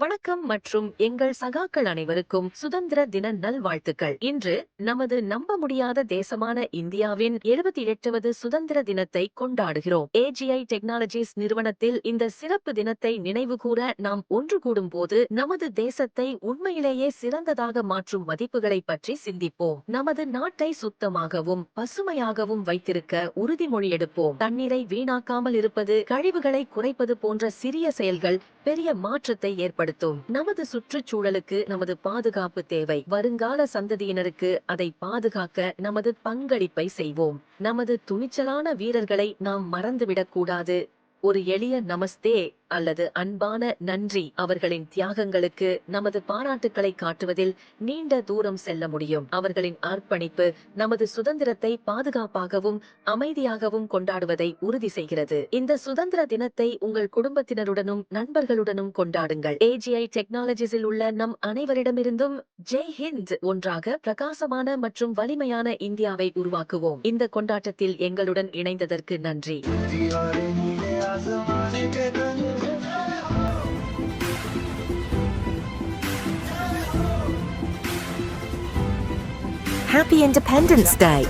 வணக்கம் மற்றும் எங்கள் சகாக்கள் அனைவருக்கும் சுதந்திர தின நல்வாழ்த்துக்கள். இன்று நமது நம்ப முடியாத தேசமான இந்தியாவின் 78வது சுதந்திர தினத்தை கொண்டாடுகிறோம். AGI டெக்னாலஜிஸ் நிறுவனத்தில் இந்த சிறப்பு தினத்தை நினைவுகூர நாம் ஒன்று கூடும் போது நமது தேசத்தை உண்மையிலேயே சிறந்ததாக மாற்றும் மதிப்புகளை பற்றி சிந்திப்போம். நமது நாட்டை சுத்தமாகவும் பசுமையாகவும் வைத்திருக்க உறுதிமொழி எடுப்போம். தண்ணீரை வீணாக்காமல் இருப்பது, கழிவுகளை குறைப்பது போன்ற சிறிய செயல்கள் பெரிய மாற்றத்தை ஏற்படுத்தும். நமது சுற்றுச்சூழலுக்கு நமது பாதுகாப்பு தேவை. வருங்கால சந்ததியினருக்கு அதை பாதுகாக்க நமது பங்களிப்பை செய்வோம். நமது துணிச்சலான வீரர்களை நாம் மறந்துவிடக் கூடாது. ஒரு எளிய நமஸ்தே அல்லது அன்பான நன்றி அவர்களின் தியாகங்களுக்கு நமது பாராட்டுக்களை காட்டுவதில் நீண்ட தூரம் செல்ல முடியும். அவர்களின் அர்ப்பணிப்பு நமது சுதந்திரத்தை பாதுகாப்பாகவும் அமைதியாகவும் கொண்டாடுவதை உறுதி செய்கிறது. இந்த சுதந்திர தினத்தை உங்கள் குடும்பத்தினருடனும் நண்பர்களுடனும் கொண்டாடுங்கள். AGI டெக்னாலஜிஸில் உள்ள நம் அனைவரிடமிருந்தும் ஜெய் ஹிந்த். ஒன்றாக பிரகாசமான மற்றும் வலிமையான இந்தியாவை உருவாக்குவோம். இந்த கொண்டாட்டத்தில் எங்களுடன் இணைந்ததற்கு நன்றி. Happy Independence Day!